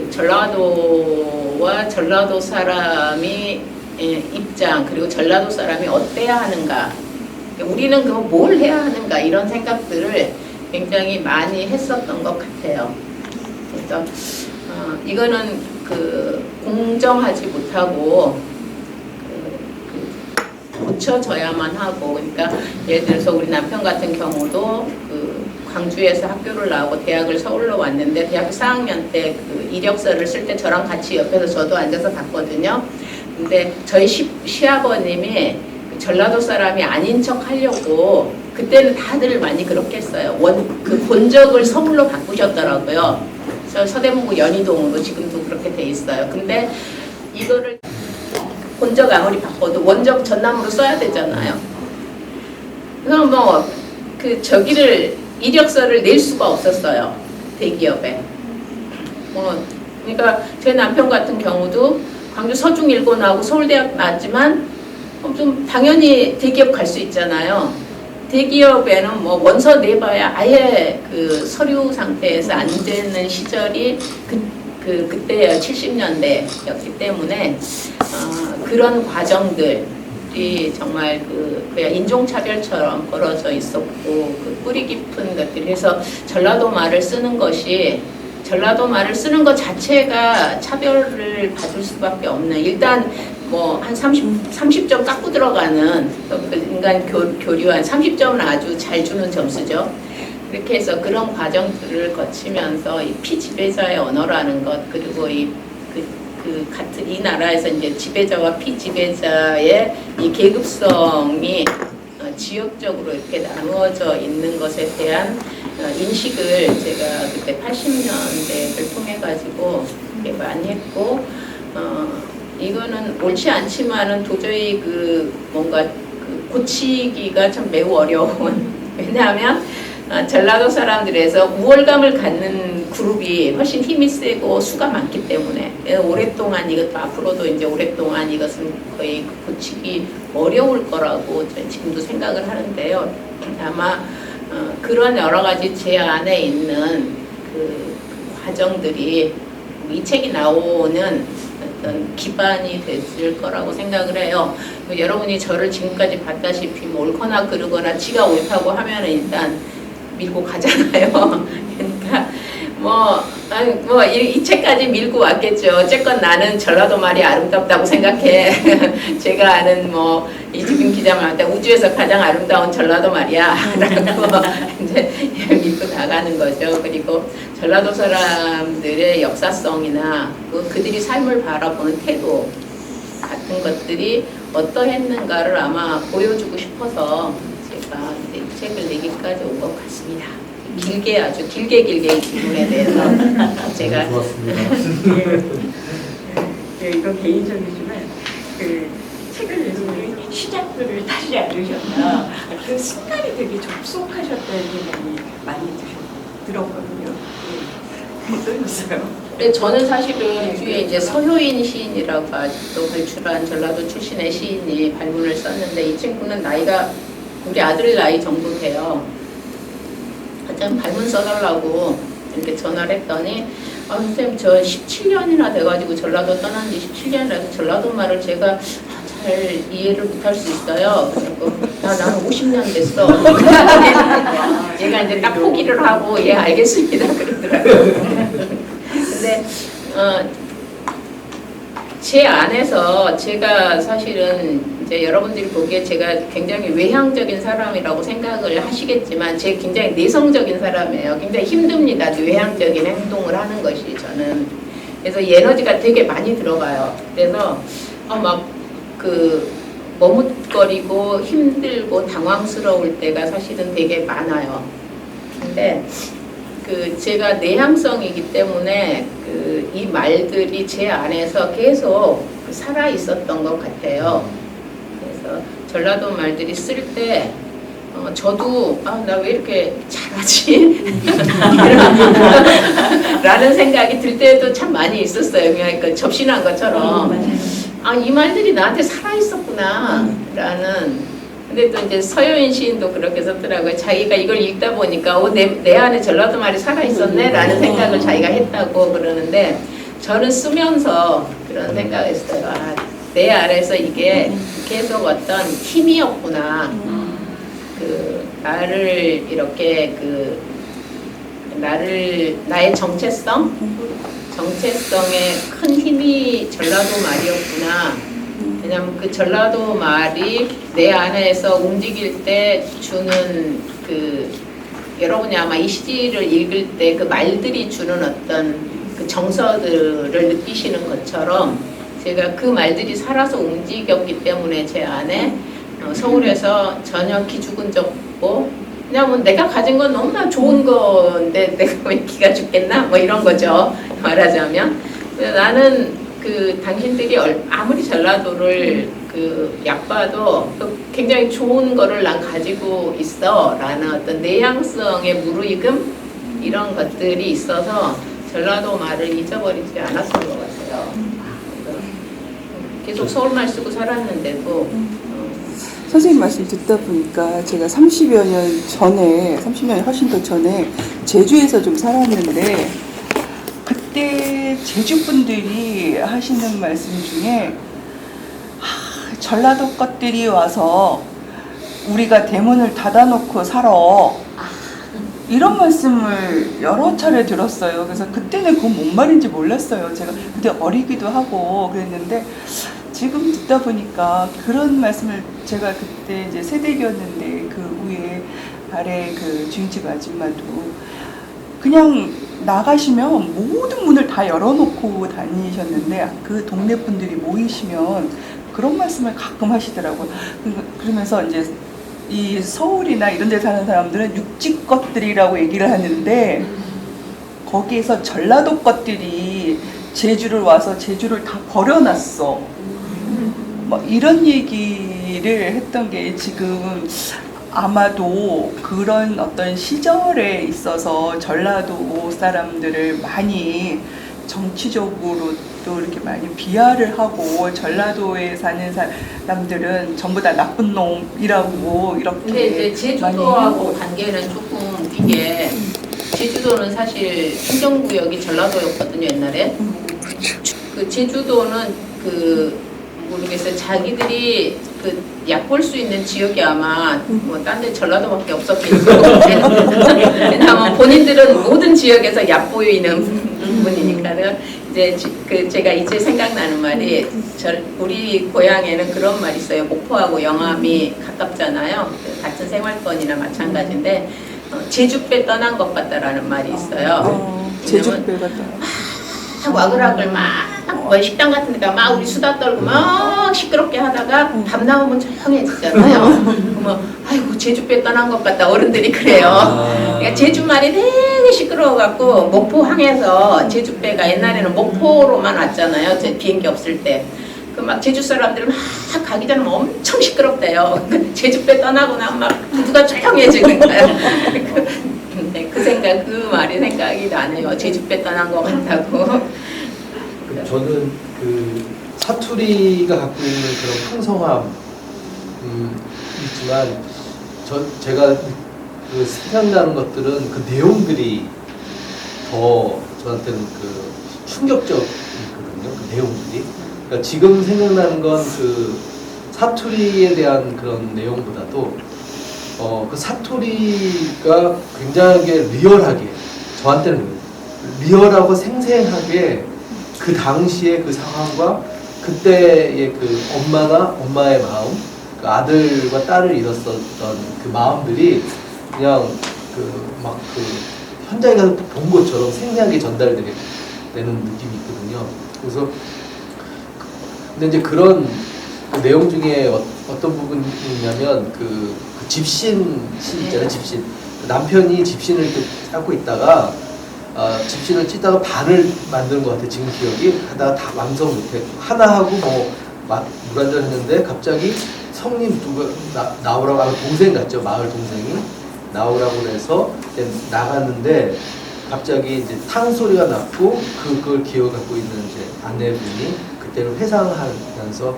전라도와 전라도 사람이 입장 그리고 전라도 사람이 어때야 하는가 우리는 그거 뭘 해야 하는가 이런 생각들을 굉장히 많이 했었던 것 같아요. 그래서 이거는 공정하지 못하고 고쳐져야만 하고 그러니까 예를 들어서 우리 남편 같은 경우도 광주에서 학교를 나오고 대학을 서울로 왔는데 대학교 4학년 때 이력서를 쓸 때 저랑 같이 옆에서 저도 앉아서 봤거든요. 근데 저희 시아버님이 전라도 사람이 아닌 척 하려고 그때는 다들 많이 그렇게 했어요. 그 본적을 서울로 바꾸셨더라고요. 서대문구 연희동으로 지금도 그렇게 돼 있어요. 근데 이거를 본적 아무리 바꿔도 원적 전남으로 써야 되잖아요. 그래서 뭐 그 저기를 이력서를 낼 수가 없었어요. 대기업에. 그러니까 제 남편 같은 경우도 광주 서중일고 나오고 서울대학 나왔지만 좀 당연히 대기업 갈 수 있잖아요. 대기업에는 뭐 원서 내봐야 아예 그 서류 상태에서 안 되는 시절이 그때요. 70년대였기 때문에 그런 과정들이 정말 그냥 인종차별처럼 벌어져 있었고 그 뿌리 깊은 것들. 그래서 전라도 말을 쓰는 것이 전라도 말을 쓰는 것 자체가 차별을 받을 수밖에 없는, 일단 뭐 한 30점 깎고 들어가는 인간 교류한 30점은 아주 잘 주는 점수죠. 그렇게 해서 그런 과정들을 거치면서 이 피지배자의 언어라는 것, 그리고 같은 이 나라에서 이제 지배자와 피지배자의 이 계급성이 지역적으로 이렇게 나누어져 있는 것에 대한 인식을 제가 그때 80년대를 통해 가지고 많이 했고, 이거는 옳지 않지만은 도저히 뭔가 고치기가 참 매우 어려운. 왜냐하면 전라도 사람들에서 우월감을 갖는 그룹이 훨씬 힘이 세고 수가 많기 때문에 오랫동안 이것도 앞으로도 이제 오랫동안 이것은 거의 고치기 어려울 거라고 저는 지금도 생각을 하는데요. 아마 그런 여러 가지 제 안에 있는 그 과정들이 이 책이 나오는 어떤 기반이 됐을 거라고 생각을 해요. 여러분이 저를 지금까지 봤다시피 뭐 옳거나 그르거나 지가 옳다고 하면 일단 밀고 가잖아요. 그러니까 이 책까지 밀고 왔겠죠. 어쨌건 나는 전라도 말이 아름답다고 생각해. 제가 아는 이지금 기자 말한테 우주에서 가장 아름다운 전라도 말이야. 라고 이제 밀고 나가는 거죠. 그리고 전라도 사람들의 역사성이나 그들이 삶을 바라보는 태도 같은 것들이 어떠했는가를 아마 보여주고 싶어서 제가 이제 이 책을 내기까지 온 것 같습니다. 길게 아주 길게 이 질문에 대해서 제가 좋았습니다. 이거 개인적이지만 그 책을 읽는 시작들을 다시 알으셨나 그 순간이 되게 접속하셨다는 생각이 많이 들었거든요. 어떠셨어요? 근데 저는 사실은 뒤에 이제 서효인 시인이라고 아직도 발출한 전라도 출신의 시인이 발문을 썼는데 이 친구는 나이가 우리 아들 나이 정도 돼요. 하여튼 발문 써달라고 이렇게 전화를 했더니 선생님 저 17년이나 돼가지고 전라도 떠난 지 17년이라서 전라도 말을 제가 잘 이해를 못할 수 있어요. 그리고 나는 50년 됐어. 얘가 이제 딱 포기를 하고 예 알겠습니다 그러더라고요. 근데 제 안에서 제가 사실은 이제 여러분들이 보기에 제가 굉장히 외향적인 사람이라고 생각을 하시겠지만 제 굉장히 내성적인 사람이에요. 굉장히 힘듭니다. 외향적인 행동을 하는 것이 저는. 그래서 에너지가 되게 많이 들어가요. 그래서 머뭇거리고 힘들고 당황스러울 때가 사실은 되게 많아요. 근데 제가 내향성이기 때문에 이 말들이 제 안에서 계속 살아 있었던 것 같아요. 그래서 전라도 말들이 쓸 때 저도 나 왜 이렇게 잘하지? 라는 생각이 들 때도 참 많이 있었어요. 그러니까 접신한 것처럼 이 말들이 나한테 살아 있었구나 라는. 근데 또 이제 서효인 시인도 그렇게 썼더라고요. 자기가 이걸 읽다 보니까 내 안에 전라도 말이 살아있었네 라는 생각을 자기가 했다고 그러는데 저는 쓰면서 그런 생각을 했어요. 내 안에서 이게 계속 어떤 힘이었구나. 나를 이렇게 나의 정체성에 큰 힘이 전라도 말이었구나. 왜냐면 그 전라도 말이 내 안에서 움직일 때 주는 여러분이 아마 이 시를 읽을 때 그 말들이 주는 어떤 그 정서들을 느끼시는 것처럼 제가 그 말들이 살아서 움직였기 때문에 제 안에 서울에서 전혀 기죽은 적 없고 그냥 뭐 내가 가진 건 너무나 좋은 건데 내가 왜 기가 죽겠나 뭐 이런 거죠. 말하자면 나는 그 당신들이 아무리 전라도를 그 약봐도 굉장히 좋은 거를 난 가지고 있어 라는 어떤 내향성의 무르익음 이런 것들이 있어서 전라도 말을 잊어버리지 않았던 것 같아요. 계속 서울말 쓰고 살았는데도 선생님 말씀 듣다 보니까 제가 30여 년 전에, 30년이 훨씬 더 전에 제주에서 좀 살았는데 그때 제주 분들이 하시는 말씀 중에 전라도 것들이 와서 우리가 대문을 닫아놓고 살아 이런 말씀을 여러 차례 들었어요. 그래서 그때는 그건 뭔 말인지 몰랐어요. 제가 그때 어리기도 하고 그랬는데 지금 듣다 보니까 그런 말씀을 제가 그때 이제 새댁이었는데 그 위에 아래 그 주인집 아줌마도 그냥 나가시면 모든 문을 다 열어놓고 다니셨는데 그 동네 분들이 모이시면 그런 말씀을 가끔 하시더라고요. 그러면서 이제 이 서울이나 이런 데 사는 사람들은 육지 것들이라고 얘기를 하는데 거기에서 전라도 것들이 제주를 와서 제주를 다 버려놨어. 뭐 이런 얘기를 했던 게 지금 아마도 그런 어떤 시절에 있어서 전라도 사람들을 많이 정치적으로 또 이렇게 많이 비하를 하고 전라도에 사는 사람들은 전부 다 나쁜 놈이라고 이렇게. 근데 이제 제주도하고 관계는 조금 웃긴 게 제주도는 사실 행정구역이 전라도였거든요 옛날에. 그 제주도는 그 모르겠어요. 자기들이 그 얕볼 수 있는 지역이 아마 뭐 딴 데 전라도밖에 없었겠죠. 왜냐하면 본인들은 모든 지역에서 얕보이는 부분이니까는 이제 그 제가 이제 생각나는 말이 우리 고향에는 그런 말이 있어요. 목포하고 영암이 가깝잖아요. 같은 생활권이나 마찬가지인데 제주배 떠난 것 같다라는 말이 있어요. 제주배 같다. 와글와글 뭐 식당 같은 데가 막 우리 수다 떨고 막 시끄럽게 하다가 밤 나오면 조용해지잖아요. 그러면 아이고 제주배 떠난 것 같다 어른들이 그래요. 그러니까 제주말이 되게 시끄러워갖고 목포항에서 제주배가 옛날에는 목포로만 왔잖아요. 제 비행기 없을 때. 그 막 제주 사람들은 막 가기 전에 엄청 시끄럽대요. 제주배 떠나고 나면 막 구두가 조용해지는 거예요. 그 생각, 그 말이 생각이 나네요. 제주배 떠난 것 같다고. 저는 그 사투리가 갖고 있는 그런 풍성함 있지만 제가 그 생각나는 것들은 그 내용들이 더 저한테는 그 충격적이거든요. 그 내용들이. 그러니까 지금 생각나는 건 그 사투리에 대한 그런 내용보다도 그 사투리가 굉장하게 리얼하게 저한테는 리얼하고 생생하게 그 당시의 그 상황과 그때의 그 엄마의 마음, 그 아들과 딸을 잃었었던 그 마음들이 그냥 그 현장에 가서 본 것처럼 생생하게 전달되는 느낌이 있거든요. 그래서 근데 이제 그런 그 내용 중에 어떤 부분이 있냐면 그 집신 있잖아요. 집신. 남편이 집신을 이렇게 찾고 있다가 집신을 찢다가 반을 만드는 것 같아. 지금 기억이 하다가 다 완성 못해. 하나 하고 뭐 물 한잔 했는데 갑자기 성님 누가 나오라고 하면 동생 같죠. 마을 동생이 나오라고 해서 나갔는데 갑자기 이제 탕 소리가 났고 그걸 기억 갖고 있는 이제 아내분이 그때는 회상하면서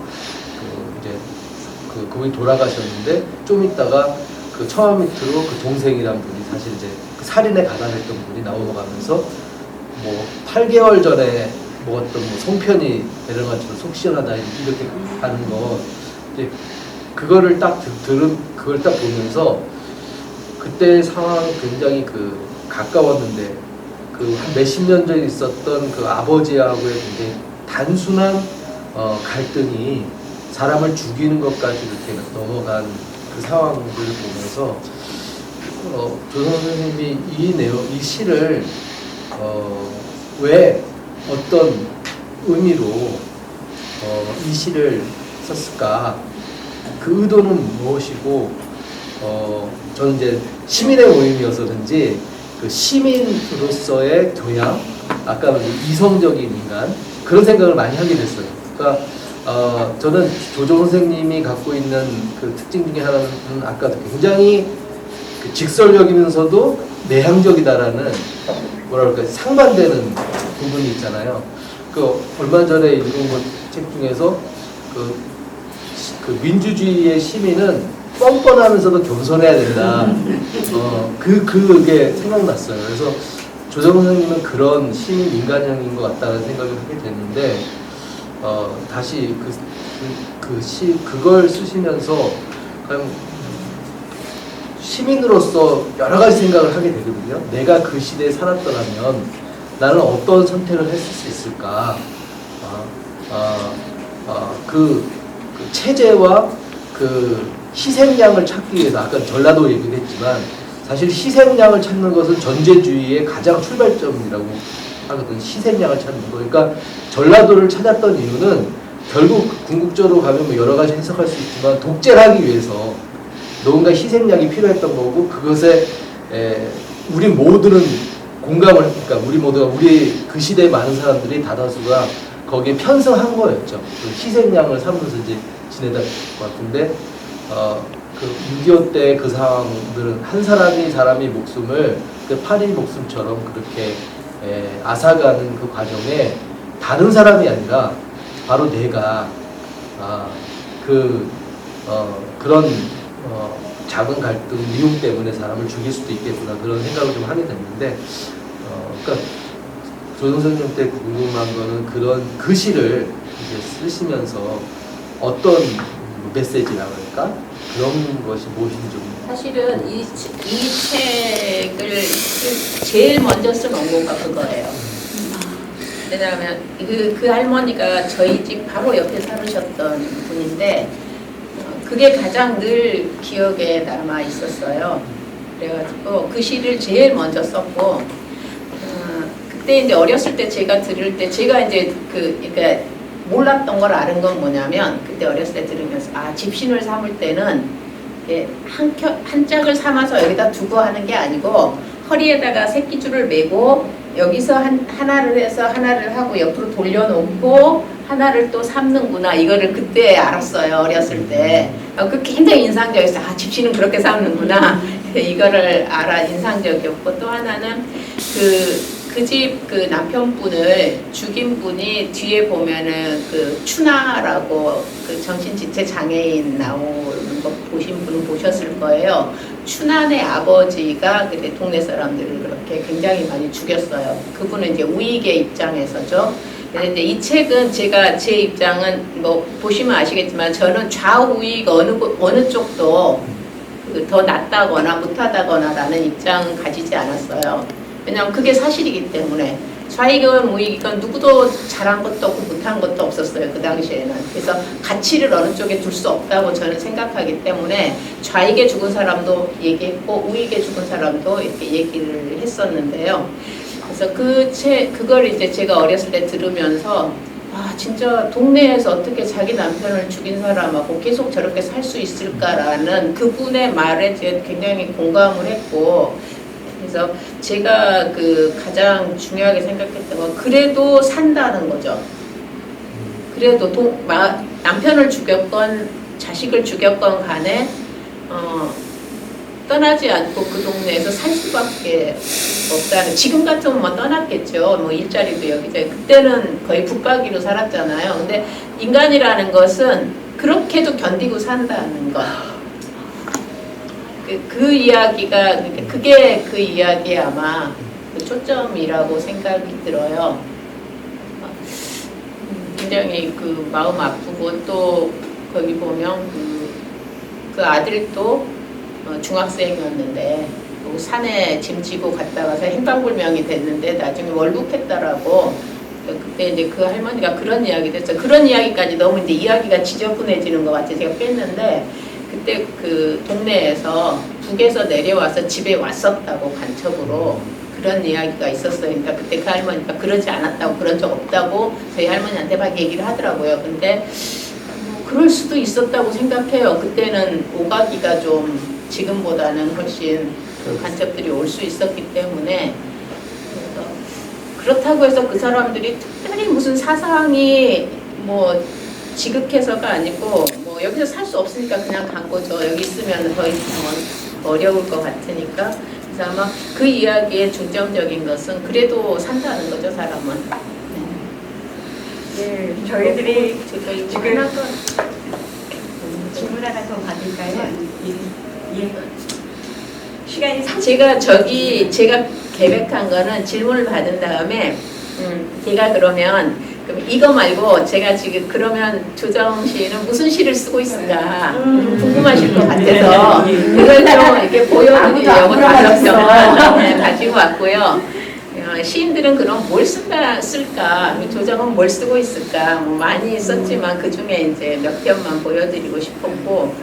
그분이 돌아가셨는데 좀 있다가 그 처마 밑으로 그 동생이란 분이 사실 이제 그 살인에 가담했던 분이 나오면서 뭐 8개월 전에 먹었던 뭐 송편이 내려가지고 속 시원하다 이렇게 하는 거 이제 그거를 딱 그걸 딱 보면서 그때 상황 굉장히 그 가까웠는데 그 한 몇십 년 전에 있었던 그 아버지하고의 굉장히 단순한 갈등이 사람을 죽이는 것까지 이렇게 넘어간 그 상황을 보면서 조선 선생님이 이 시를 왜 어떤 의미로 이 시를 썼을까? 그 의도는 무엇이고, 저는 이제 시민의 모임이어서든지 그 시민으로서의 교양, 아까 말한 이성적인 인간, 그런 생각을 많이 하게 됐어요. 그러니까 저는 조정 선생님이 갖고 있는 그 특징 중에 하나는 아까도 굉장히 그 직설적이면서도 내향적이다라는 뭐라 그럴까 상반되는 부분이 있잖아요. 그 얼마 전에 읽은 책 중에서 그 민주주의의 시민은 뻔뻔하면서도 겸손해야 된다. 그게 생각났어요. 그래서 조정 선생님은 그런 시민 인간형인 것 같다는 생각을 하게 됐는데, 다시 그걸 쓰시면서 그냥 시민으로서 여러 가지 생각을 하게 되거든요. 내가 그 시대에 살았더라면 나는 어떤 선택을 했을 수 있을까? 그 체제와 그 희생양을 찾기 위해서, 아까 전라도 얘기도 했지만 사실 희생양을 찾는 것은 전제주의의 가장 출발점이라고 하거든요. 희생양을 찾는 거. 그러니까 전라도를 찾았던 이유는 결국 궁극적으로 가면 뭐 여러 가지 해석할 수 있지만 독재를 하기 위해서 누군가 희생양이 필요했던 거고, 그것에 우리 모두는 공감을, 그러니까 우리 그 시대의 많은 사람들이 다다수가 거기에 편성한 거였죠. 그 희생양을 삼으면서 이제 지내다 것 같은데, 그 6.25 때 그 상황들은 한 사람이 목숨을 그 파리 목숨처럼 그렇게 앗아가는 그 과정에 다른 사람이 아니라 바로 내가 그런 작은 갈등, 미움 때문에 사람을 죽일 수도 있겠구나, 그런 생각을 좀 하게 됐는데, 그러니까 조정 선생님 때 궁금한 거는 그 시를 이제 쓰시면서 어떤 메시지라고 할까? 그런 것이 무엇인지 좀. 사실은 이 책을 제일 먼저 쓴 원고가 그거예요. 왜냐하면 그 할머니가 저희 집 바로 옆에 살으셨던 분인데, 그게 가장 늘 기억에 남아 있었어요. 그래가지고 그 시를 제일 먼저 썼고, 그때 이제 어렸을 때 제가 들을 때 제가 이제 그러니까 몰랐던 걸 아는 건 뭐냐면, 그때 어렸을 때 들으면서 집신을 삼을 때는 한 짝을 삼아서 여기다 두고 하는 게 아니고 허리에다가 새끼줄을 매고 여기서 하나를 해서 하나를 하고 옆으로 돌려놓고 하나를 또 삼는구나, 이거를 그때 알았어요, 어렸을 때. 그 굉장히 인상적이었어요. 집신은 그렇게 삼는구나. 이거를 인상적이었고, 또 하나는 그 집 그 남편분을 죽인 분이 뒤에 보면은 그 추나라고 그 정신지체 장애인 나오는 거 보신 분은 보셨을 거예요. 추나네 아버지가 그때 동네 사람들을 그렇게 굉장히 많이 죽였어요. 그분은 이제 우익의 입장에서죠. 근데 이제 이 책은 제 입장은 뭐 보시면 아시겠지만 저는 좌우익 어느 쪽도 더 낫다거나 못하다거나라는 입장은 가지지 않았어요. 왜냐하면 그게 사실이기 때문에. 좌익은 우익은 누구도 잘한 것도 없고 못한 것도 없었어요, 그 당시에는. 그래서 가치를 어느 쪽에 둘 수 없다고 저는 생각하기 때문에 좌익에 죽은 사람도 얘기했고 우익에 죽은 사람도 이렇게 얘기를 했었는데요. 그래서 그걸 이제 제가 어렸을 때 들으면서 진짜 동네에서 어떻게 자기 남편을 죽인 사람하고 계속 저렇게 살 수 있을까라는 그분의 말에 제가 굉장히 공감을 했고, 그래서 제가 가장 중요하게 생각했던 건 그래도 산다는 거죠. 그래도 남편을 죽였건 자식을 죽였건 간에 떠나지 않고 그 동네에서 살 수밖에 없다는. 지금 같으면 뭐 떠났겠죠. 뭐 일자리도 여기저기. 그때는 거의 붙박이로 살았잖아요. 근데 인간이라는 것은 그렇게도 견디고 산다는 것. 그 이야기가, 그게 그 이야기의 아마 그 초점이라고 생각이 들어요. 굉장히 그 마음 아프고, 또 거기 보면 그 아들도 중학생이었는데 산에 짐 지고 갔다 와서 행방불명이 됐는데 나중에 월북했다라고. 그때 이제 그 할머니가 그런 이야기도 했어요. 그런 이야기까지 너무 이제 이야기가 지저분해지는 것 같아서 제가 뺐는데, 그때 그 동네에서 북에서 내려와서 집에 왔었다고 간첩으로. 그런 이야기가 있었어요. 그러니까 그때 그 할머니가 그러지 않았다고, 그런 적 없다고 저희 할머니한테 막 얘기를 하더라고요. 근데 그럴 수도 있었다고 생각해요. 그때는 오가기가 좀 지금보다는 훨씬 간첩들이 올 수 있었기 때문에. 그래서 그렇다고 해서 그 사람들이 특별히 무슨 사상이 뭐 지극해서가 아니고 뭐 여기서 살 수 없으니까 그냥 간 거죠. 여기 있으면 더 이상은 어려울 것 같으니까. 그래서 아마 그 이야기의 중점적인 것은 그래도 산다는 거죠, 사람은. 예, 저희들이 지금 질문 하나 더 받을까요? 예. 시간이 제가 계획한 거는 질문을 받은 다음에 제가 그러면 이거 말고 제가 지금 그러면 조정 씨는 무슨 시를 쓰고 있을까 궁금하실 것 같아서 그걸 좀 이렇게 보여드리려고 다섯 편을 가지고 왔고요. 시인들은 그럼 뭘 쓸까? 조정은 뭘 쓰고 있을까? 뭐 많이 썼지만 그 중에 이제 몇 편만 보여드리고 싶었고,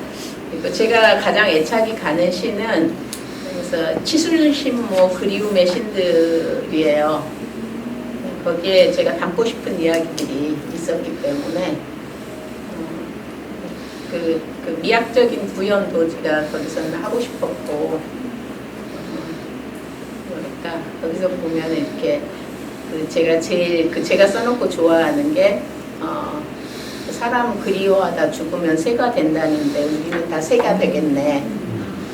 그리고 제가 가장 애착이 가는 시는 그래서 치술신모 그리움의 신들이에요. 거기에 제가 담고 싶은 이야기들이 있었기 때문에 그 미학적인 구현도 제가 거기서는 하고 싶었고, 그러니까 거기서 보면 이렇게 제가 써놓고 좋아하는 게 사람 그리워하다 죽으면 새가 된다는데 우리는 다 새가 되겠네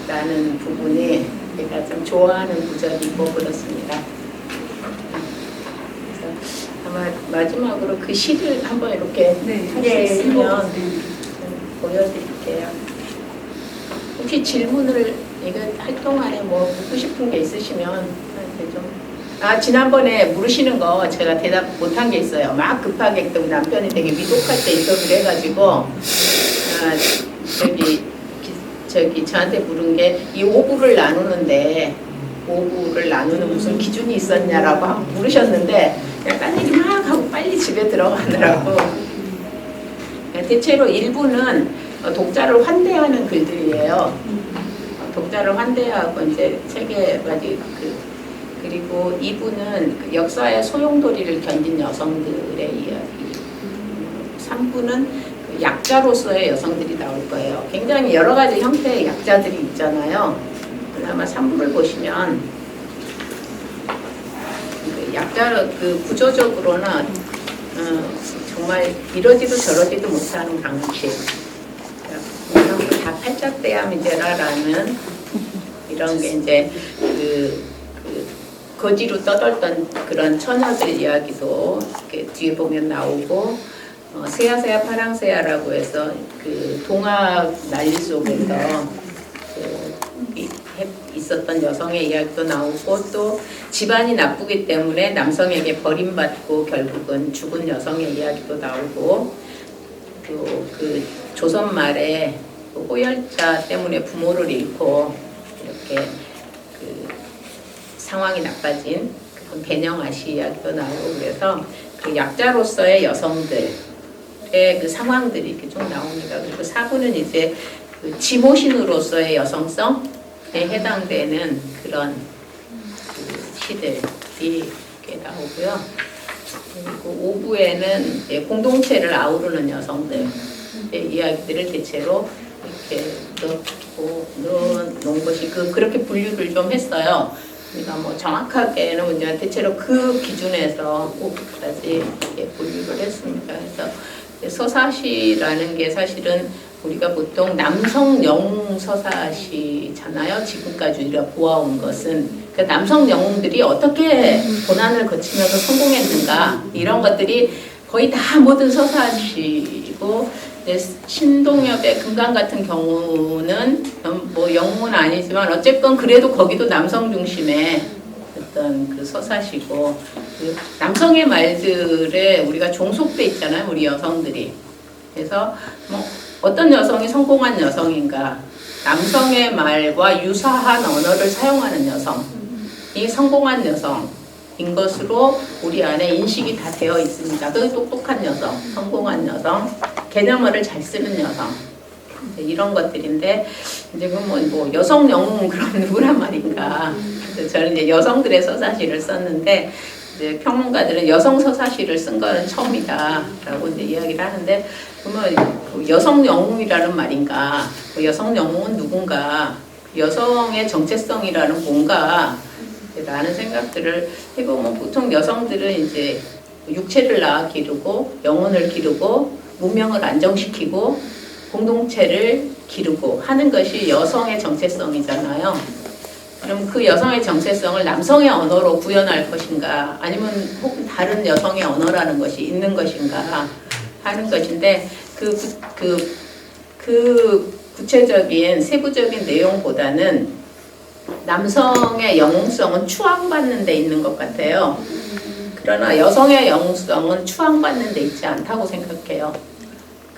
라는 부분이 제가 좀 좋아하는 구절이고 그렇습니다. 그래서 아마 마지막으로 그 시를 한번 이렇게 할 수 있으면 보여드릴게요. 혹시 질문을 이거 할 동안에 뭐 묻고 싶은 게 있으시면 저한테 좀. 지난번에 물으시는 거 제가 대답 못한 게 있어요. 막 급하게 또 남편이 되게 미독할 때 인터뷰를 해가지고 저기 저한테 물은 게 이 오구를 나누는데 오구를 나누는 무슨 기준이 있었냐라고 물으셨는데 그냥 딴 얘기 막 하고 빨리 집에 들어가느라고. 대체로 일부는 독자를 환대하는 글들이에요. 독자를 환대하고 이제 책에 그리고 2부는 그 역사의 소용돌이를 견딘 여성들의 이야기. 3부는 그 약자로서의 여성들이 나올 거예요. 굉장히 여러 가지 형태의 약자들이 있잖아요. 아마 3부를 보시면 그 약자 구조적으로는 정말 이러지도 저러지도 못하는 방식. 다 팔짝대야 미제라라는 이런 게 이제 거지로 떠돌던 그런 처녀들 이야기도 이렇게 뒤에 보면 나오고, 새야새야 파랑새야라고 해서 그 동화 난리 속에서 있었던 여성의 이야기도 나오고, 또 집안이 나쁘기 때문에 남성에게 버림받고 결국은 죽은 여성의 이야기도 나오고, 또 그 조선 말에 호열자 때문에 부모를 잃고 이렇게 상황이 나빠진 그런 배녕아시 이야기도 나오고, 그래서 그 약자로서의 여성들의 그 상황들이 이렇게 좀 나옵니다. 그리고 4부는 이제 그 지모신으로서의 여성성에 해당되는 그런 그 시들이 이렇게 나오고요. 그리고 5부에는 공동체를 아우르는 여성들의 이야기들을 대체로 이렇게 넣어놓은 것이 그렇게 분류를 좀 했어요. 그러니까 뭐 정확하게는 이제 대체로 그 기준에서 5부까지 이렇게 분류를 했습니다. 그래서 서사시라는 게 사실은 우리가 보통 남성 영웅 서사시잖아요. 지금까지 우리가 보아온 것은 그 남성 영웅들이 어떻게 고난을 거치면서 성공했는가 이런 것들이 거의 다 모든 서사시고, 신동엽의 금강 같은 경우는 뭐 영웅은 아니지만 어쨌건 그래도 거기도 남성 중심의 어떤 그 서사시고, 그 남성의 말들에 우리가 종속돼 있잖아요, 우리 여성들이. 그래서 뭐 어떤 여성이 성공한 여성인가, 남성의 말과 유사한 언어를 사용하는 여성이 성공한 여성인 것으로 우리 안에 인식이 다 되어 있습니다. 그 똑똑한 여성, 성공한 여성, 개념어를 잘 쓰는 여성, 이런 것들인데 이제 그러면 뭐 여성 영웅 그럼 누구란 말인가? 그래서 저는 이제 여성들의 서사시를 썼는데 이제 평론가들은 여성 서사시를 쓴 거는 처음이다라고 이제 이야기를 하는데 그러면 그 여성 영웅이라는 말인가? 그 여성 영웅은 누군가? 여성의 정체성이라는 뭔가? 라는 생각들을 해보면 보통 여성들은 이제 육체를 낳아 기르고 영혼을 기르고 문명을 안정시키고 공동체를 기르고 하는 것이 여성의 정체성이잖아요. 그럼 그 여성의 정체성을 남성의 언어로 구현할 것인가 아니면 혹은 다른 여성의 언어라는 것이 있는 것인가 하는 것인데 그 구체적인 세부적인 내용보다는 남성의 영웅성은 추앙받는 데 있는 것 같아요. 그러나 여성의 영웅성은 추앙받는 데 있지 않다고 생각해요.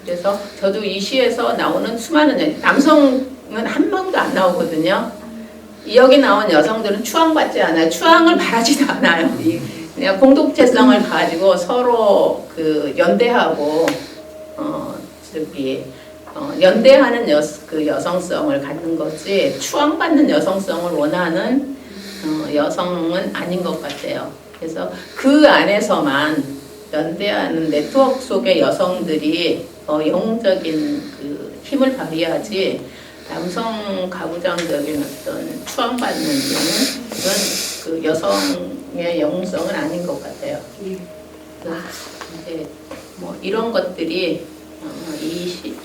그래서 저도 이 시에서 나오는 수많은 남성은 한 명도 안 나오거든요. 여기 나온 여성들은 추앙받지 않아요. 추앙을 바라지도 않아요. 그냥 공동체성을 가지고 서로 그 연대하고 연대하는 그 여성성을 갖는 거지 추앙받는 여성성을 원하는 여성은 아닌 것 같아요. 그래서 그 안에서만 연대하는 네트워크 속의 여성들이 영웅적인 그 힘을 발휘하지 남성 가부장적인 어떤 추앙받는 그런 그 여성의 영웅성은 아닌 것 같아요. 그래서 이제 뭐 이런 것들이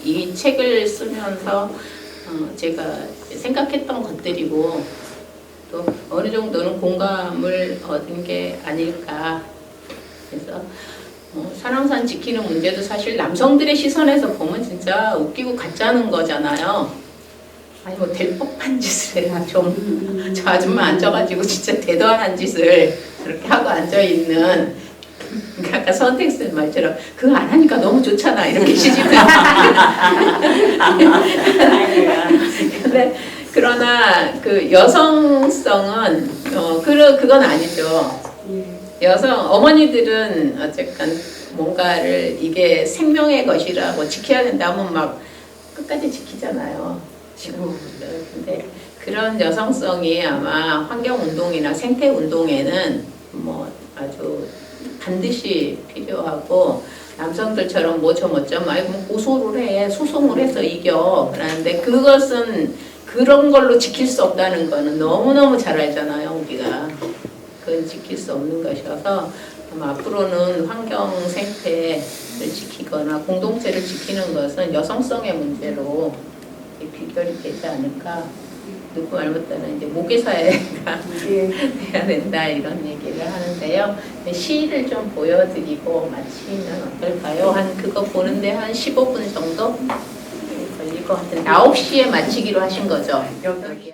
이 책을 쓰면서 제가 생각했던 것들이고 또 어느 정도는 공감을 얻은 게 아닐까. 그래서 산왕산 지키는 문제도 사실 남성들의 시선에서 보면 진짜 웃기고 가짜는 거잖아요. 아니 뭐 될 법한 짓을 해야 좀 저 아줌마 앉아가지고 진짜 대단한 짓을 그렇게 하고 앉아있는 아까 선택쌤 말처럼 그거 안 하니까 너무 좋잖아 이렇게 시집을 근데 그러나 그 여성성은 그건 아니죠. 여성 어머니들은 어쨌든 뭔가를 이게 생명의 것이라고 지켜야 된다면 막 끝까지 지키잖아요. 근데 그런 여성성이 아마 환경운동이나 생태운동에는 뭐 아주 반드시 필요하고 남성들처럼 뭐저뭐좀 아이고 고소를 해 소송을 해서 이겨 그러는데 그것은 그런 걸로 지킬 수 없다는 거는 너무너무 잘 알잖아요 우리가. 그건 지킬 수 없는 것이어서 아마 앞으로는 환경 생태를 지키거나 공동체를 지키는 것은 여성성의 문제로 비결이 되지 않을까. 누구 말 못하는 이제 모계사회가 돼야 된다 이런 얘기를 하는데요. 시를 좀 보여드리고 마치면 어떨까요? 한 그거 보는데 한 15분 정도 걸릴 것 같은데 9시에 마치기로 하신 거죠? 여기.